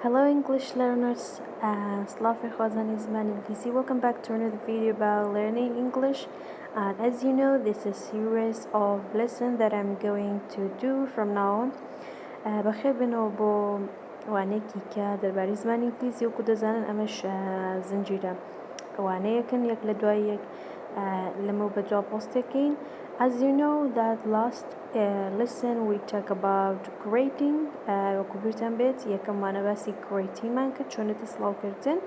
Hello English learners, Slavi Khazan is man İngilizi. Welcome back to another video about learning English. And as you know, this is a series of lessons that I'm going to do from now on. بخير بنو بو وانيكي كدرباري زمان إنجليزي وكده زانن أمش زنجيرة وانيكن يك لدوايك لما بجوا بوستكين. As you know that last lesson we talk about grading وكبرتن بيت يكم وانا باسي grading من كتشون تسلاو كرتن.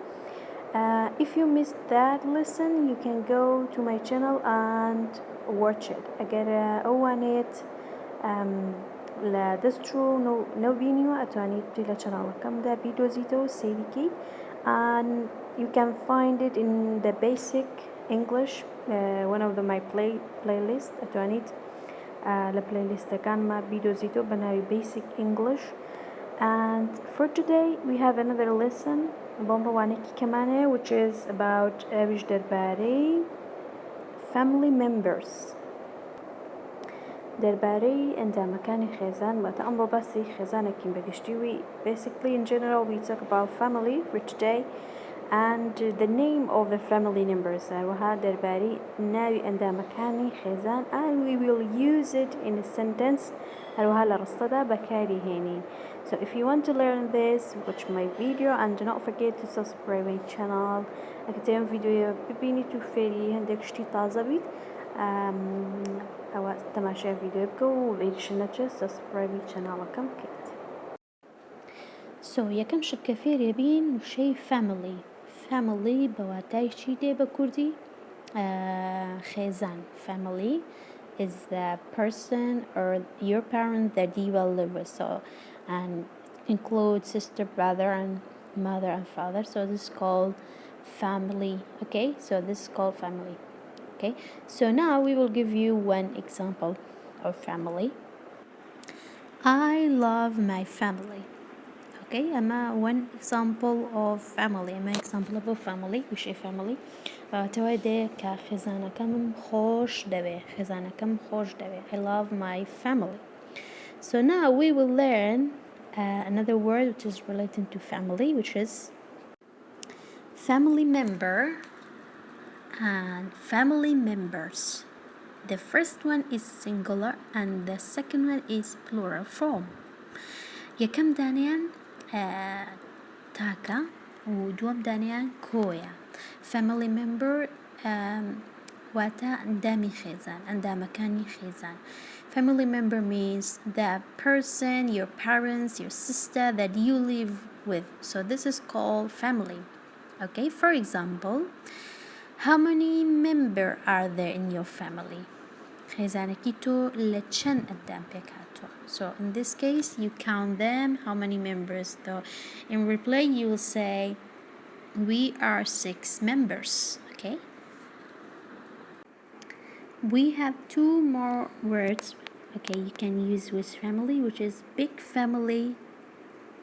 If you missed that lesson you can go to my channel and watch it. أجر أوانيت لا دسترو نو فيديو أتواني تلا channel كم ده فيديو زيتو سيريكي and you can find it in the basic English one of my playlist أتوانيت البلاylist كان ما فيديو زيتو بناوي basic English. And for today we have another lesson بومبوانيكي كمانه which is about وش درباري family members درباري ئەندامەكانی خێزان واتە ئەمڕۆ باسی خێزانێکین بەگشتیوی. Basically in general we talk about family for today and the name of the family members هەروەها دەربارەی ناوی ئەندامەکانی خێزان and we will use it in a sentence هەروەها لە ڕستەدا بەکاری هێنین. So if you want to learn this, watch my video and do not forget to subscribe my channel. ئەگەر ڤیدیۆ ببینیت و فێری هەندێک شتی تازە بیت ئەوە تەماشای ڤیدیۆ بکە و ئیدیشن نەچێ سبسکرایبی چەناڵەکەم بکەیت. So یەکەم شت کە فێرێ بین وشەی family بەواتای چی دێ بە کوردی؟ خێزان. Family is the person or your parents that you will live with, so and include sister, brother and mother and father, so this is called family. Okay, so this is called family. Okay, so now we will give you one example of family. I love my family. Okay, one example of family. Example of a family. وش family? تويدي كخزانكم خوش دبي. خزانكم خوش دبي. I love my family. So now we will learn another word which is related to family, which is family member and family members. The first one is singular and the second one is plural form. يكم دانيان تاكا ودوم دانيان كويا. Family member واتا أندامي خيزان أندامكاني خيزان. Family member means the person, your parents, your sister that you live with. So this is called family. Okay, for example, how many members are there in your family? خيزانكي تو لچن أندام بيك هاتو. So in this case you count them, how many members. So in reply you will say we are 6 members. Okay, we have 2 more words okay you can use with family, which is big family,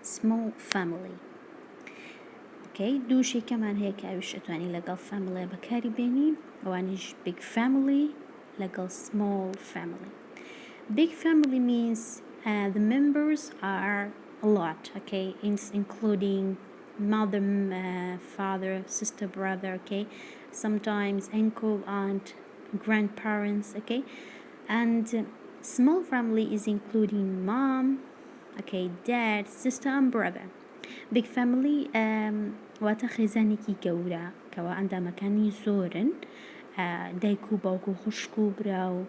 small family. Okay, دوشي كمان هيك عايش أتواني لقل family بكاري بيني وانيش big family لقل small family. Big family means the members are a lot. Okay, including mother, father, sister, brother. Okay, sometimes uncle, aunt, grandparents. Okay, and small family is including mom, okay, dad, sister and brother. Big family واتا خزانكي جورا كوا عندما كان يزورن دايكو باوكو خشكو براو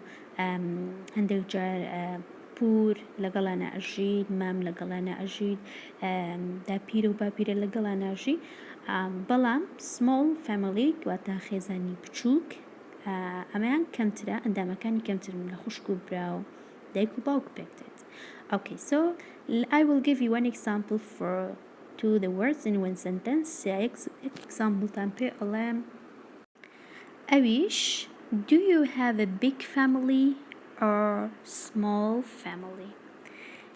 عندك جار بور لقلانا أجيد مام لقلانا أجيد دا بيرو بابيرة لقلانا أجيد بلام small family واتا خزاني بچوك أمان كمترا عندما كان كمتر من لخشكو براو دايكو باوك بكتت. Okay, so I will give you one example for the words in one sentence. Example تنبي ألام أويش, do you have a big family or small family?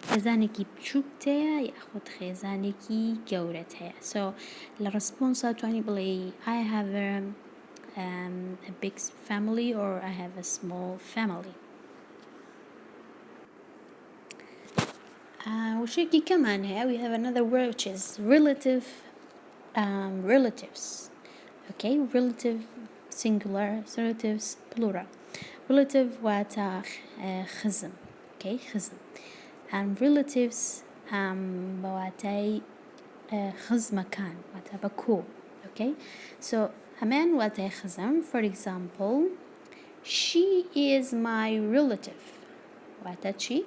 خزانكي بچوك تيا ياخد خزانكي جورة تيا. So the response تواني بلي I have a big family or I have a small family. وشيكي كمان هي we have another word which is relative relatives. Okay, relative singular, relatives plural. Relative واتا خزم. Okay, خزم. And relatives بواتاي خزمكان واتا بكو. Okay, so أمان واتاي خزم. For example, she is my relative. واتا she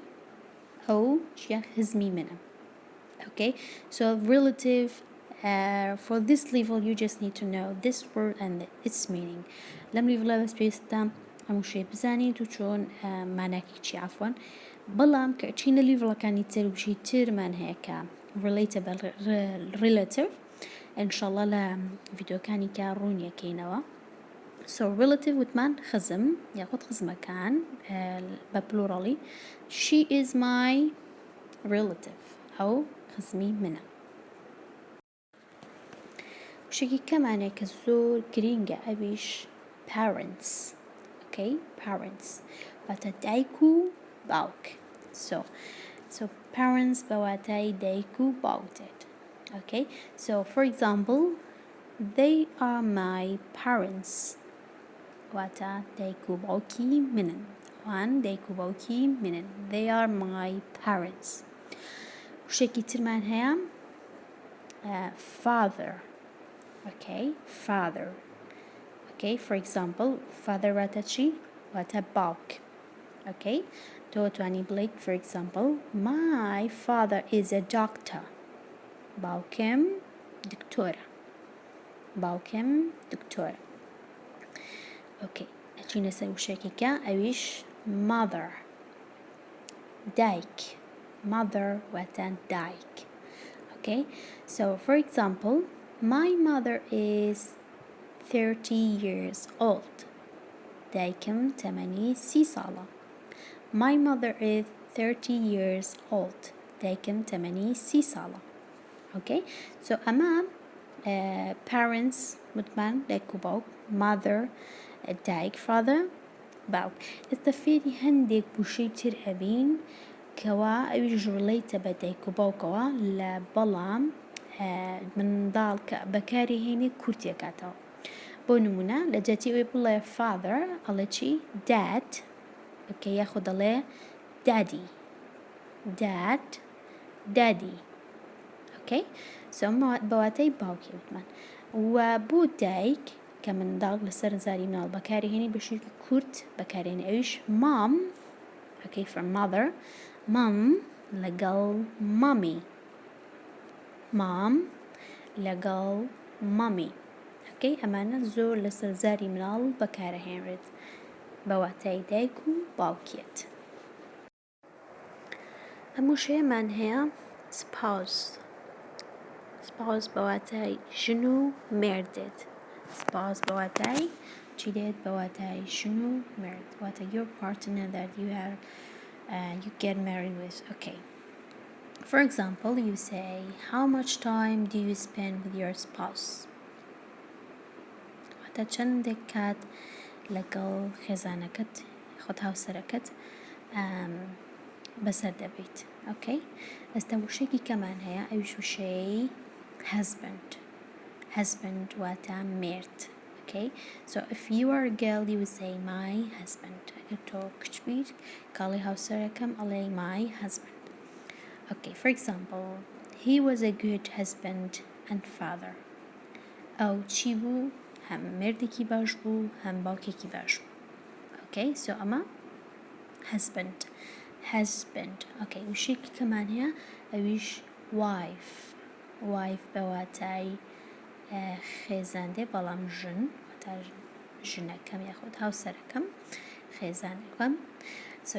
أو شيا خزمي منها. Okay, so relative. For this level you just need to know this word and its meaning. لم level بس بيستا همو شي بزاني تو چون معناكي چي عفوا بلام كأچين level كان يتر وشي تر من هيك relatable relative إن شاء الله لا فيديو كاني كارونيا كينوا. So relative وتمان خزم ياخد خزمة كان ببلورالي she is my relative أو خزمي منها. وشيكي كمان هيك زور جرينجا أبيش parents. Okay, parents. واتا دايكو باوك. So parents بواتاي دايكو باوتت. Okay, so for example, they are my parents. واتا دايكو باوكي منن. وان دايكو باوكي منن. They are my parents. وشيكي ترمان هيا father. Okay, father. Okay, for example, father watachi wata balk. Okay, to any blake, for example, my father is a doctor. Balkem doctora. Balkem doctora. Okay, أجينا نسوي شكيكا أويش mother. Dike. Mother wata dike. Okay, so for example, my mother is 30 years old. دايكم 86 My mother is 30 years old. دايكم 86 Okay, so أمام parents متمن دايكو باوك mother دايك father باوك استفيدي هندك بوشي تر أبين كوا أيش relate بدايكو باوكوا لبلام من ضال بكاري هيني كورتيا كاتو بونمونا لجاتي ويبلا father على شي dad اوكي ياخد عليه daddy daddy اوكي سو بواتي باوكي بتمان وبو دايك كمن ضال لسر زاري من البكاري هيني بشي كورت بكاري هيني ايش mom اوكي from mother mom لقل mommy mom لقل mommy اوكي امانه زور لسر زاري من البكاري هينرد بواتي دايكو باوكيت اموشي من هي spouse بواتي شنو مردد spouse بواتي جديد بواتي شنو مرد بواتي your partner that you have you get married with. Okay, for example, you say how much time do you spend with your spouse واتا چندێک کات لەگەڵ خێزانەکەت خۆت هاوسەرەکەت بەسەر دەبیت. Okay, ئێستا وشەیەکی کەمان هەیە ئەویش وشەی husband واتە مرد. Okay, so if you are a girl you would say my husband. ئەگەر تۆ کچ بیت کاڵی هاوسەرەکەم ئەڵێ my husband. Okay, for example, he was a good husband and father. ئەو چی بوو هم مردێکی باش بوو هم باوکێکی باش بوو. Okay, so ئەمە husband. Okay, وشێکی کەمان هەیە ئەویش wife بەواتای خێزاندێ بەڵام ژن واتە ژنەکەم یاخود هاوسەرەکەم خێزانەکەم so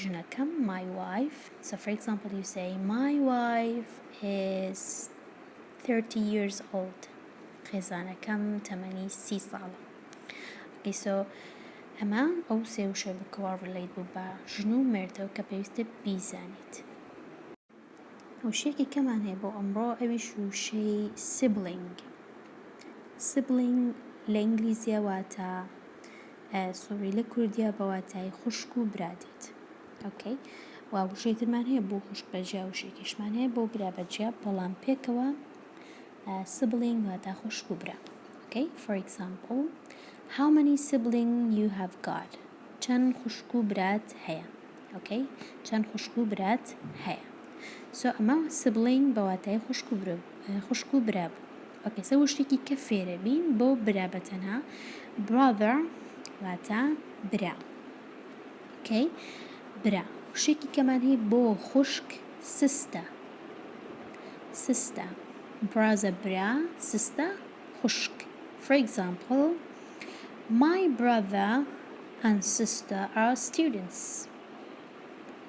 ژنەکەم my wife. So for example you say my wife is 30 years old. خێزانەکەم تەمەنی 30 ساڵە. Okay, so ئەمە ئەو سێ وشە بکەوە relate بوو بە ژن و مردەوە کە پێویستە بیزانیت. وشەیەکی کەمان هەیە بۆ ئەمڕۆ ئەویش وشەی sibling لە ئینگلیزیە واتە سۆری لە کوردیە بەواتای خوشک و برادێت. Okay, و وشەیترمان هەیە بۆ خوشک بەجیا وشێکیشمان هەیە بۆ برا بەجیا بەڵام پێکەوە sibling واتە خوشک و برا. Okay, for example, how many siblings you have got? چەند خوشک و برات هەیە. Okay, چەند خوشک و برات هەیە. So ئەمە sibling بەواتای خوشک و برا بوو. Okay, سە وشتێکی کە فێرە بین بۆ برا بەتەنها brother واتە برا. Okay, برا. وشێکی کەمان هەیە بۆ خوشک sister. Brother برا sister خوشک. For example, my brother and sister are students.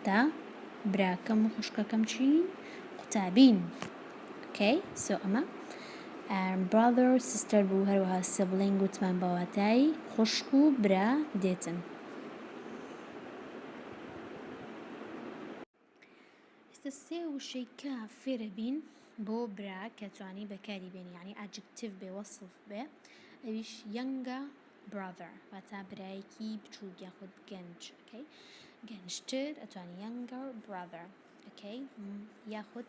دا براکەم و خوشکەکەم چین؟ قوتابین. Okay, so ئەمە brother sister بوو هەروەها sibling وتمان بەواتای خوشک و برا دێتن. ئێستا سێ وشەی کە فێرە بین بۆ برا کە توانی بەکاری بێنی یعنی adjective بێ وەصف بێ ئەویش younger brother واتە برایەکی بچووک یاخود گەنج. Okay, گەنجتر ئەتوانی younger brother. Okay, یاخود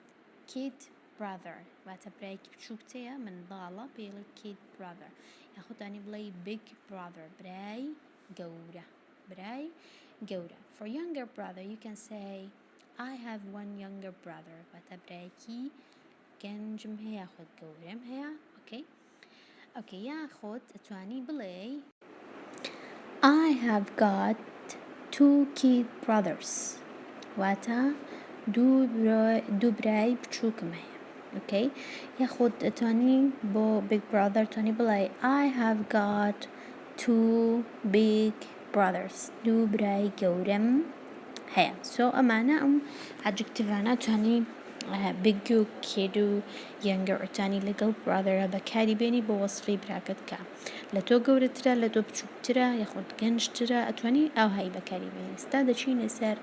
kid brother واتە برایەکی بچووکتەیە منداڵە پێڵێ kid brother یاخود توانی بڵێ big brother برای گەورە. For younger brother you can say I have one younger brother واتە برایەکی گەنجم هەیە یاخود گەورەم هەیە. Okay, یاخود ئەتوانی بڵێ I have got 2 kid brothers واتە دوو برای بچووکم هەیە. Okay, یاخود ئەتوانی بۆ big brother توانی بڵێ I have got 2 big brothers دوو برای گەورەم هەیە. So ئەمانە ئەم adjectivانە توانی big و kid و younger ئەتوانی لەگەڵ brother بەکاری بێنی بۆ وەصفی براکەت کە لە تۆ گەورەترە لە تۆ بچووکترە یاخود گەنجترە ئەتوانی ئاوهایی بەکاری بێنی. ئێستا دەچینە سەر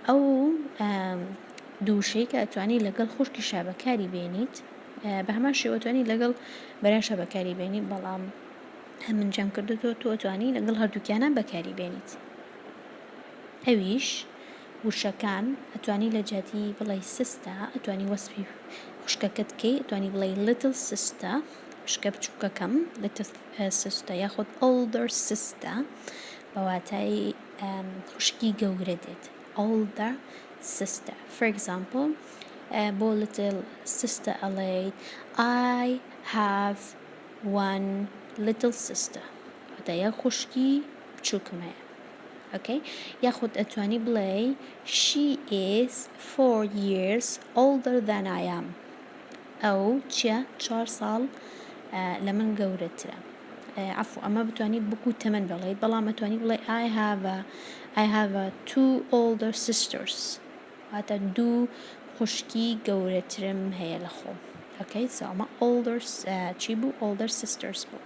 ئەو دووشەی کە ئەتوانی لەگەڵ خوشکیشا بەکاری بێنیت بە هەمان شێوە ئەتوانی لەگەڵ بەراشە بەکاری بێنیت بەڵام من جەم کردوتەوە تۆ ئەتوانی لەگەڵ هەردووکیانە بەکاری بێنیت. ئەویش وشەکان ئەتوانی لە جاتی بڵێ sister ئەتوانی وەسفی خوشکەکەت کەی ئەتوانی بڵێ little sister خوشکە بچووکەکەم little sister یاخود older sister بەواتای خوشکی گەورە دێت older sister. For example, بۆ little sister ئەڵێ I have one little sister واتە یا خوشکی بچووکم هەیە. Okay, یاخود ئەتوانی بڵێ she is 4 years older than I am ئەو چیە 4 ساڵ لە من گەورەترە. عفو ئەمە بتوانی بکو تەمەن بڵێ بەڵام ئەتوانی بڵێ I have 2 older sisters واتە دوو خوشکی گەورەترم هەیە لە خۆم. Okay, so ئەمە older چی بوو older sisters بوو.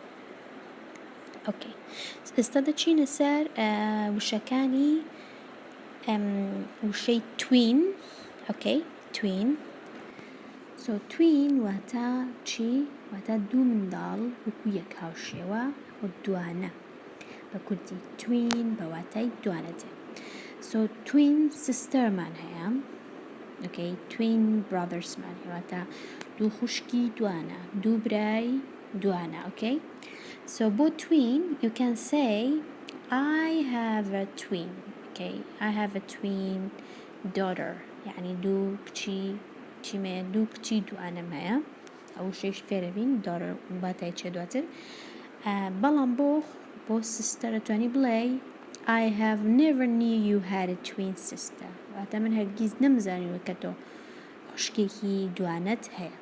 Okay, ئێستا دەچینە سەر وشەکانی وشەی twin. Okay, twin. So twin واتە چی؟ واتە دوو منداڵ وەکو یەک هاوشێوە و دوانە بە کوردی twin بەواتای دوانە دێ. So twin sisterمان هەیە. Okay, twin brothersمان هەیە واتە دوو خوشکی دوانە دوو برای دوانە. Okay, so بۆ twin you can say I have a twin. Okay, I have a twin daughter يعني دوو کچی دوانم هەیە ئەو شێش فێرە بین daughter باتای چێ دواتر بەڵام بۆ sister ئەتوانی بڵێ I have never knew you had a twin sister واتە من هەرگیز نەمزانیوە کە تۆ خوشکێکی دوانەت هەیە.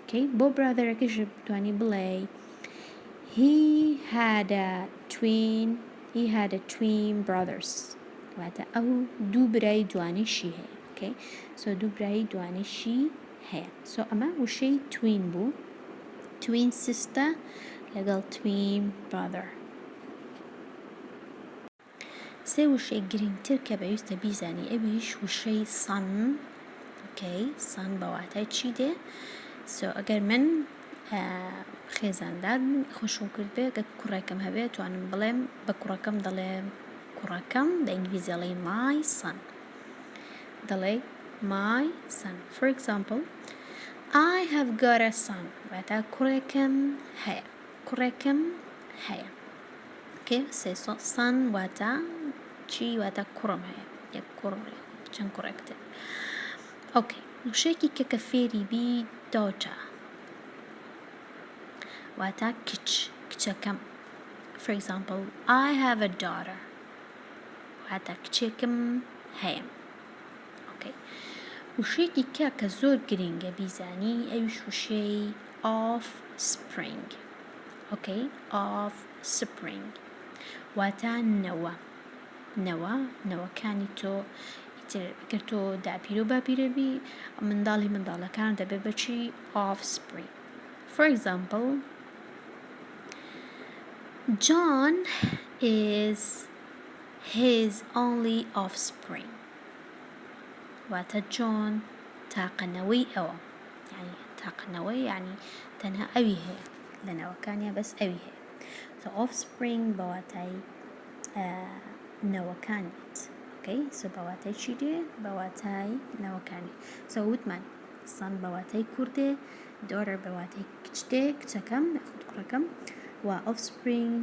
Okay, بۆ برادرەکەش بتوانی بڵێ he had a twin brothers واتە ئەو دوو برای دوانیشی هەیە. Okay, so دوو برای دوانیشی هەیە. So ئەمە وشەی twin بوو twin sister لەگەڵ twin brother. سێ وشەی گرنگتر کە بەویستە بیزانی ئەویش وشەی son. Okay, son بەواتای چی دێ؟ So ئەگەر من خێزاندار خۆشم کرد بێ کە کوڕێکم هەبێت توانم بڵێم بە کوڕەکەم دەڵێم کوڕەکەم بە ئینگلیزی دەڵێ my son. دەڵێ my son. For example, I have got a son. واتە کوڕێکم هەیە. کوڕێکم هەیە. Okay, son واتە چی؟ واتە کوڕم هەیە. یەک کوڕ چەند کوڕێکتر. Okay, وشێکی کە فێری بی daughter. واتە کچەکەم. For example, I have a daughter. واتە کچێکم هەیە. Okay. وشێکی کە زۆر گرنگە بیزانی ئەویش وشەی offspring. Okay, offspring. واتە نەوەکانی تۆ ئەگەر تۆ داپیر و باپیرە بی منداڵەکان دەبێت بەچی offspring. For example, John is his only offspring. واتە جۆن تاقەنەوەی ئەوە. تاقەنەوەی یعنی تەنها ئەوی هەیە لە نەوەکانیە بەس ئەوی هەیە. So offspring بەواتای نەوەکانیت. Okay, so بەواتای چی دێ؟ بەواتای نەوەکانی. So وتمان son بەواتای کوردێ، daughter بەواتای کچێ، کچەکەم یاخود کوڕەکەم، و offspring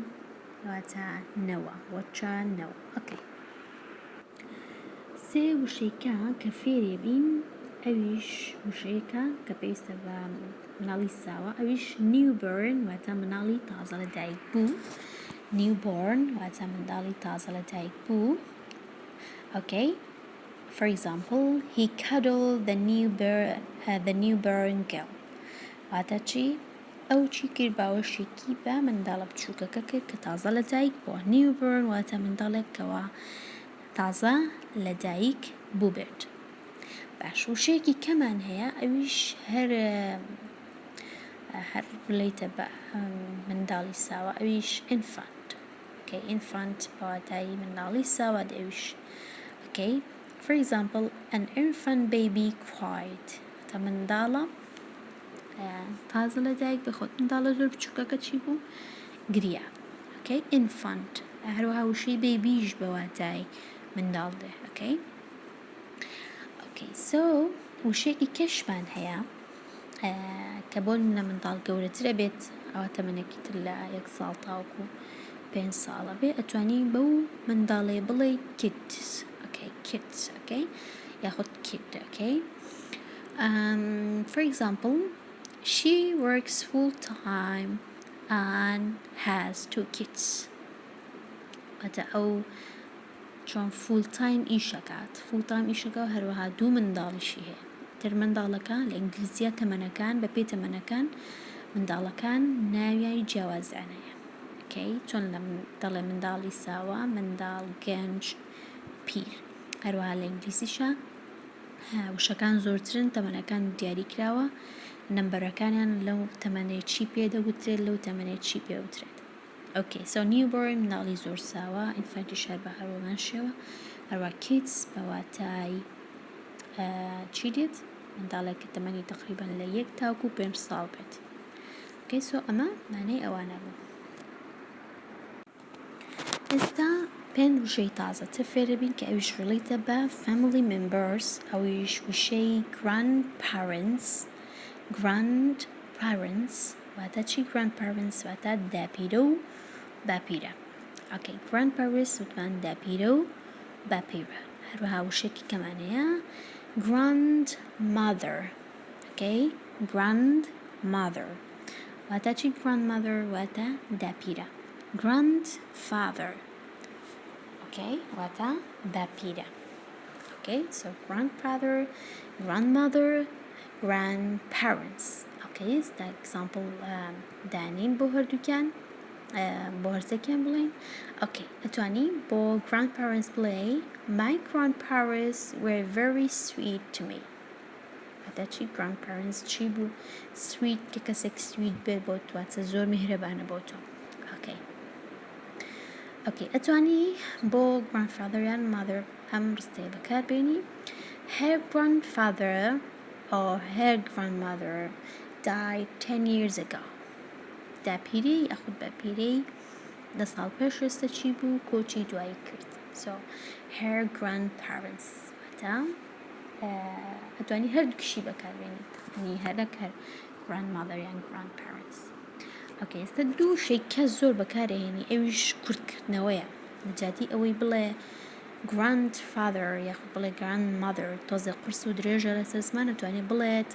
واتە نەوە، وەچە نەوە. Okay. سێ وشەیەکە کە فێرێ بین ئەویش وشەیەکە کە پێویستە بە مناڵی ساوە، ئەویش newborn واتە مناڵی تازە لە دایک بوو. newborn واتە منداڵی تازە لە دایک بوو. Okay. For example, he cuddled the newborn girl. واتە چی؟ ئەو چی کرد باوەشێکی بە منداڵە بچووکەکە کرد کە تازە لە دایک بووە. newborn واتە منداڵێک کەوە تازە لە دایک بوو بێت. باش وشەیەکی کەمان هەیە ئەویش هەر بڵێیتە بە منداڵی ساوە ئەویش infant. Okay, infant بەواتایی منداڵی ساوە ئەویش. Okay. For example, an infant baby cried. تا منداڵە تازە لە دایک بخۆت منداڵە زۆر بچووکەکە چی بوو؟ گریا. Okay, infant. هەروەها وشەی بێبیش بەواتای منداڵ دێ. Okay. Okay, so وشەیەکی کەشمان هەیە کە بۆ منە منداڵ گەورەترە بێت، ئەوە تەمەنێکی تر لە 1 ساڵ تاوەکو 5 ساڵە بێ، ئەتوانی بەو منداڵێ بڵێ kids. Okay, kids. Okay, یاخود kid. Okay. For example, she works full time and has 2 kids. واتە ئەو چۆن full time ئیشەکات. full time ئیشەکە هەروەها 2 منداڵیشی هەیە. تر منداڵەکە لە ئینگلیزیە تەمەنەکان بە پێی تەمەنەکان منداڵەکان ناویای جیاوازیانەیە. Okay, چۆن دەڵێ منداڵی ساوە، منداڵ، گەنج، پیر. هەروەها لە ئینگلیزیشە وشەکان زۆرترن، تەمەنەکان دیاری کراوە، نەمبەرەکانیان لەو تەمەنەی چی پێدەگوترێت لەو تەمەنەی چی پێوترێت. Okay, so newborn مناڵی زۆر ساوە، infant هەر بە هەروەمان شێوە، هەروە kids بەواتای چی دێت؟ منداڵێک کە تەمەنی تقریباً لە 1 تاوەکو 5 ساڵ بێت. Okay, so ئەمە مانای ئەوانە بوو. ئێستا پێنج وشەی تازەتر فێرە بین کە ئەویش ڕێڵیتە بە family members. ئەویش وشەی grandparents. واتە چی؟ grandparents واتە داپیرە و باپیرە. Okay, grandparents وتمان داپیرە و باپیرە. هەروەها وشێکی کەمانەیە grandmother. Okay, grandmother واتە چی؟ grandmother واتە داپیرە. grandfather. Okay, واتە باپیرە. Okay, so grandfather, grandmother, grandparents. Okay, the example دانین بۆ هەردووکیان، بۆ هەرسێکیان بڵێن. Okay, ئەتوانی بۆ grandparents بڵێ my grandparents were very sweet to me. واتە چی؟ grandparents چی بوو؟ sweet کە کەسێک sweet بێت بۆ تۆ واتە زۆر میهرەبانە بۆ تۆ. Okay, ئەتوانی بۆ grandfather یان mother ئەم ڕستەیە بەکاربێنی. Her grandfather or her grandmother died 10 years ago. داپیرەی یاخود باپیرەی 10 ساڵ پێش ڕستە چی بوو؟ کۆچی دوایی کرد. So her grandparents واتە ئەتوانی هەردووکیشی بەکاربێنیت یعنی هەرەک هەر grandmother یان grandparents. ئۆکەی ئێستا دوو شەی کە زۆر بەکارهێنی ئەویش کورتکردنەوەیە نەجاتی ئەوەی بڵێ grandfather یاخود بڵێ grandmother تۆزێ قرس و درێژە لەسەر زمان ئەتوانێت بڵێت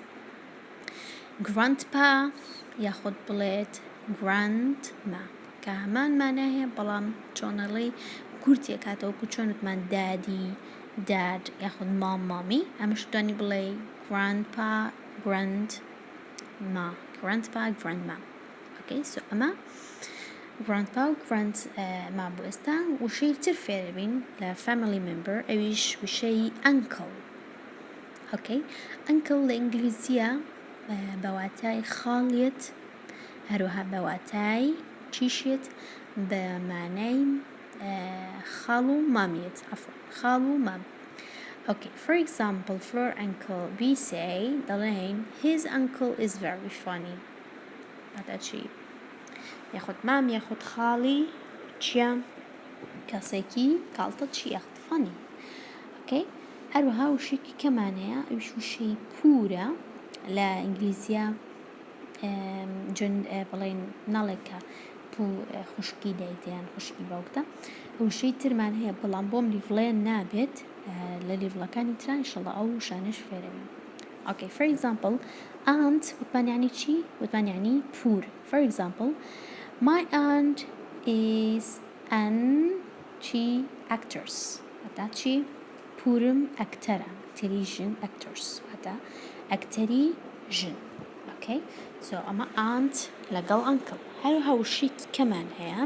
grandpa یاخود بڵێت grandma کە هەمان مانای هەیە بەڵام چۆنەڵی کورتێک هاتەوەکو چۆنتمان دادی dad یاخود مامی ئەمەش توانی بڵێ grandpa grandma okay so ئەمە grandpa و grandma بۆ ئێستا وشەی تر فێربین لە family member ئەویش وشەی uncle okay uncle لە ئینگلیزیە بەواتای خاڵێت هەروەها بەواتای چیشێت بە مانای خاڵ و مامیت خاڵ و مام. Okay, for example, for uncle, we say, دەڵێن his uncle is very funny. هذا شيء. ياخد مام ياخد خالي چیە کەسێکی کاڵتە چی یاخد funny. Okay, هەروەها وشێکی کەمانەیە ئەویش وشەی پورە لە ئینگلیزیە بڵێن نەڵێکە خوشکی دایتیان خوشکی باوکتە وشەی ترمان هەیە بەڵام بۆم لیڤڵێن نابێت لە لیڤڵەکانی تران ئینشەڵڵا ئەو شانش فێرەوین. Okay, for example, aunt وتمان یعنی چی؟ وتمان یعنی پور. For example, my aunt is an actress. هەتا چی؟ پورم ئەکتەرە ئەکتەری ژن actors هەتا ئەکتەری ژن. Okay, so ئەمە aunt لەگەڵ uncle. هەروەها وشەیەکی کەمان هەیە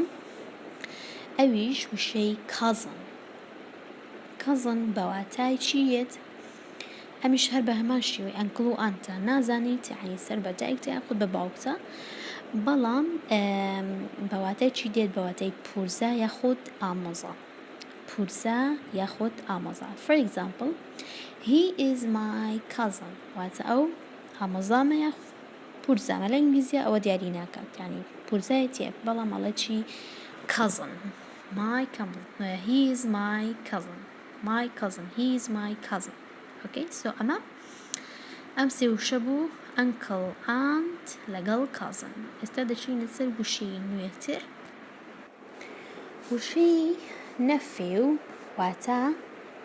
ئەویش وشەی cousin بەواتای چیت؟ ئەمیش هەر بە هەمان شێوەی ئەنکڵ و ئانتە نازانیت یعنی سەر بە دایکتە یاخود بە باوکتە بەڵام بەواتای چی دێت بەواتای پورزە یاخود ئامۆزا For example, he is my cousin واتە ئەو ئامۆزامە یاخود پورزامە لە ئینگلیزیە ئەوە دیاری ناکات یعنی پورزایەتیە بەڵام ئەڵێ چی cousin he is my cousin okay so ئەم سێ وشە بوو uncle aunt لەگەڵ cousin. ئێستا دەچینە سەر وشەی نوێتر وشەی nephew واتە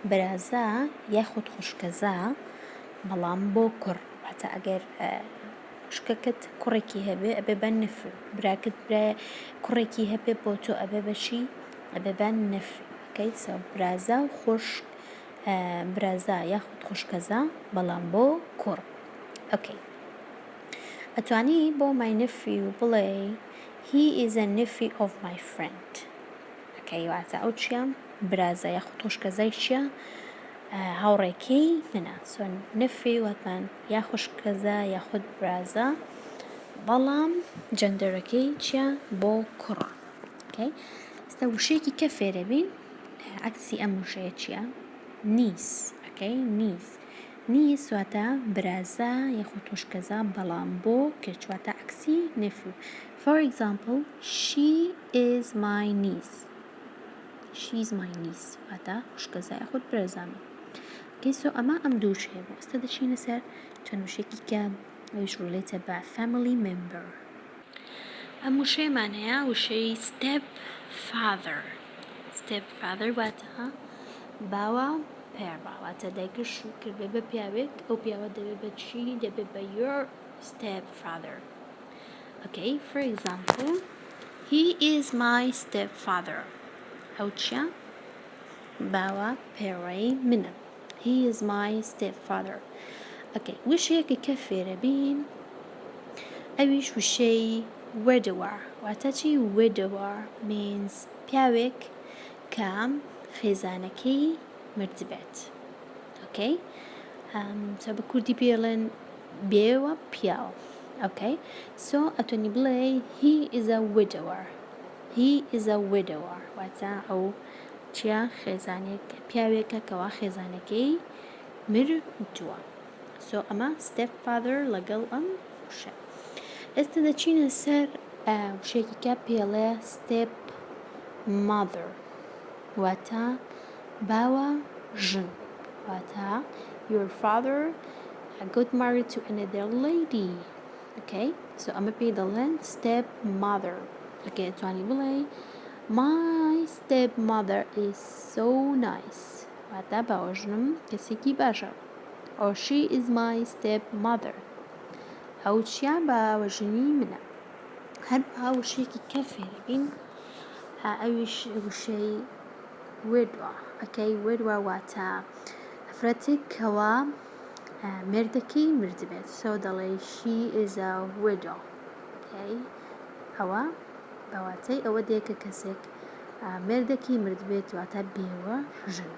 برازە یاخود خوشکەزە بەڵام بۆ کوڕ واتە ئەگەر خوشکەکەت کوڕێکی هەبێ ئەبێ بە nephew براکەت کوڕێکی هەبێ بۆ تۆ ئەبێ بەشی ئەبێ بە nephew okay so برازە و خوشک برازە یاخود خوشکەزە بەڵام بۆ کوڕ. okay ئەتوانی بۆ my nephew بڵێ he is a nephew of my friend. okay واتە ئەو چیە برازە یاخود خوشکەزای چیە هاوڕێکەی منە so nephew واتمان یا خوشکەزە یاخود برازە بەڵام جەندەرەکەی چیە بۆ کوڕە. okay ئێستا وشەیەکی کە فێرەبین عکسی ئەم وشەیە چیە niece واتە برازە یاخود خوشکەزە بەڵام بۆ کچ واتە عکسی nephew. for example, she is my niece واتە خوشکەزە یاخود برازامە. okay so ئەمە ئەم دوو وشەیە بۆ ئێستا دەچینە سەر چەند وشەیەکی کە ئەویش ڕۆڵێتە بە family member. ئەم وشەیەمان هەیە وشەی stepfather واتە باوە پێڕە واتە دایکش کردێ بە پیاوێک ئەو پیاوە دەبێت بە چی دەبێت بە your stepfather. okay for example, he is my stepfather ئەو چیە باوە پێڕەی منە he is my stepfather. okay وشەیەکە کە فێرەبین ئەویش وشەی widower واتە چی widower means پیاوێک کە خێزانەکەی مردبێت. okay so بە کوردی پێڵێن بێوە پیاو. okay so ئەتوانی بڵێ he is a widower واتە ئەو چیە خێزانێک پیاوێکە کەوا خێزانەکەی مردووە. so ئەمە stepfather لەگەڵ ئەم وشە. ئێستا دەچینە سەر وشێکی کە پێڵێ stepmother واتە باوە ژن واتە your father got married to another lady. Okay, so ئەمە پێی دەڵێن step mother. Okay, توانی بڵێ my step mother is so nice. واتە باوەژنم کەسێکی باشە. or she is my step mother. ئەو چیان باوەژنی منە. هەر وشەیەکی کە فێرە بین ئەویش وشەی وێدوە. ئەکەی وێدوە واتە ئەفرەتێک کەوا مێردەکەی مردبێت. سۆ دەڵێ she is a widow. Okay, ئەوە بەواتەی ئەوە دێکە کەسێک مێردەکەی مردبێت واتە بێوە ژن.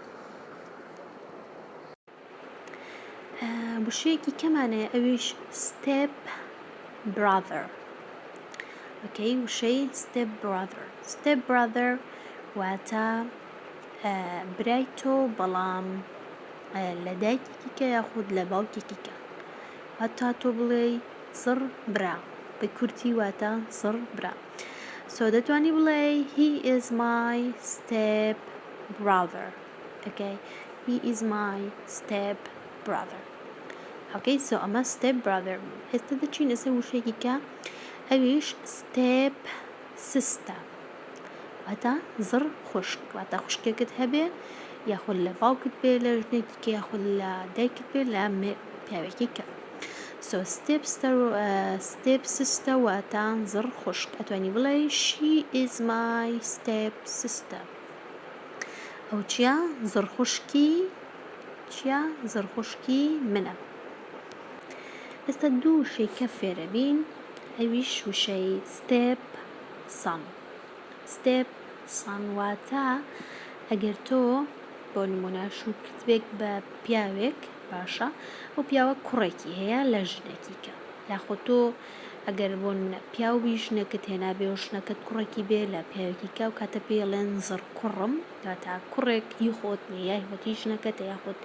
وشەیەکی کەمانەیە ئەویش step brother. Okay, وشەی step brother. step brother واتە برای تۆ بەڵام لە دایکێکی کە یاخود لە باوکێکی کە هەتا تۆ بڵێ زڕ برا بە کورتی واتە زڕ برا. so دەتوانی بڵێ he is my step brother. Okay, he is my step brother. Okay, so ئەمە step brother. ئێستا دەچین ئەسەر وشەیەکی کە ئەویش step sister واتە زڕ خوشک واتە خوشکێکت هەبێ یاخود لە باوکت بێ لە ژنێکی کە یاخود لە دایکت بێ لە پیاوێکی کە. so step sister واتە زڕ خوشک. ئەتوانی بڵێ she is my step sister. ئەو چیە زڕ خوشکی منە. ئێستا دوو وشەی کە فێرە بین ئەویش وشەی step son. step son واتە ئەگەر تۆ بۆ نمونە شوکتبێک بە پیاوێک باشە و پیاوە کوڕێکی هەیە لە ژنێکی کە یاخۆ تۆ ئەگەر بۆن پیاوی ژنەکەت هێنابێ و ژنەکەت کوڕێکی بێ لە پیاوێکی کە و کاتە پێڵێن زڕ کوڕم کاتە کوڕێک هی خۆت نیە یاخۆتی ژنەکەتە یاخۆت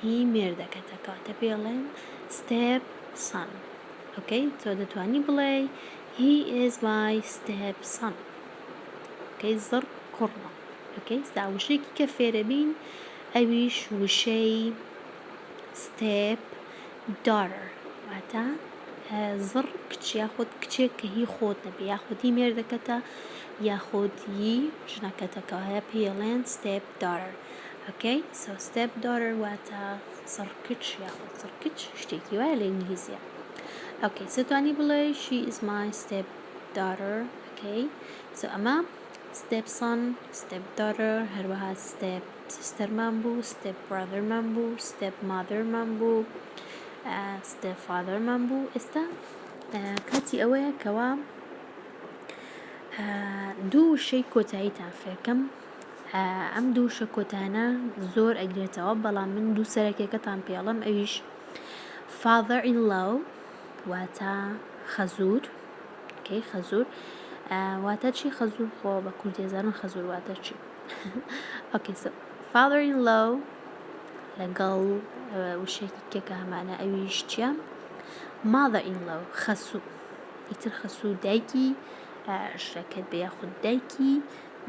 هی مێردەکەتە کاتە پێڵێن step son. Okay, تۆ دەتوانی بڵێ he is my step son. Okay, زڕ کوڕمە. Okay, ستا وشەیەکی کە فێرە بین ئەویش وشەی step daughter واتە زڕ کچ یاخود کچێک کە هی خۆت نەبێ یاخودی مێردەکەتە یاخودی ژنەکەتەکە هەیە پێڵێن step daughter. Okay, so step daughter واتە زڕ کچ یاخود زڕ کچ شتێکی وایە لە ئینگلیزیە. Okay, so توانی بڵێ she is my step daughter. Okay, so ئەمە step son, step daughter هەروەها step sister مان بوو step brother مان بوو step mother مان بوو step father مان بوو. ئێستا کاتی ئەوەیە کەوا دوو وشەی کۆتاییتان فێرکەم. ئەم دوو وشە کۆتانە زۆر ئەگرێتەوە بەڵام من دوو سەرەکیەکەتان پێڵم ئەویش father in law واتە خەزور. Okay, خەزور واتە چی خەزور خۆ بە کوردی زانن خەزور واتە چی. Okay, so father in law لەگەڵ وشێکی کێکە هەمانە ئەویش چیە mother in law خەسوو. ئیتر خەسوو دایکی ژنەکەت بێ یاخود دایکی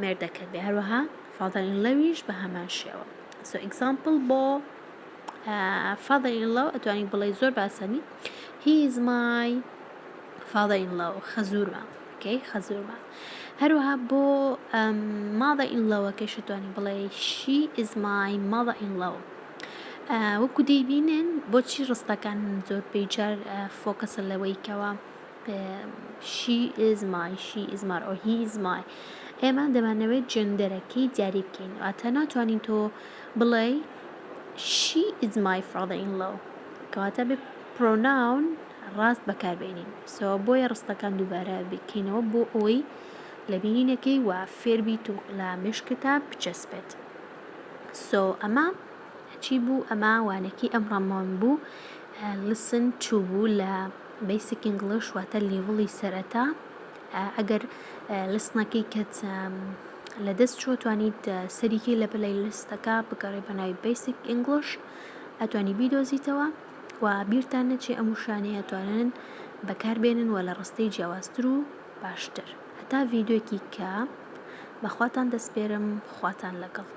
مێردەکەت بێ هەروەها father in lawیش بە هەمان شێوە. so example بۆ father in law ئەتوانی بڵێ زۆر باسەنی he is my father in law خەزورمە. Okay, خەزورمە. هەروەها بۆ mother in law ئەکەیش ئەتوانی بڵێ she is my mother in law. وەکو دەیبینن بۆچی ڕستەکان زۆر پێیجار فۆکەسە لەوەی کەوە she is my or he is my. ئێمە دەمانەوێت جندەرەکەی دیاری بکەین واتە ناتوانین تۆ بڵێ she is my father in law کەواتە بێ pronoun ڕاست بەکاربێنین. so بۆیە ڕستەکان دووبارە بکەینەوە بۆ ئەوەی لە بینینەکەی و فێربیت و لە مشکتا بچەسبێت. so ئەمە چی بوو ئەمە وانەکەی ئەمڕۆمان بوو listen to بوو لە basic English واتە لیڤڵی سەرەتا. ئەگەر لستنەکەی کەت لە دەست چۆ توانیت سەریکی لە پلەی لستەکە بگەڕێ بە ناوی basic English ئەتوانی بیدۆزیتەوە و بیرتان نەچێ ئەم وشانەیە توانن بەکاربێنن و لە ڕستەی جیاوازتر و باشتر. هەتا ڤیدیۆکی کە بەخواتان دەسپێرم خواتان لەگەڵ.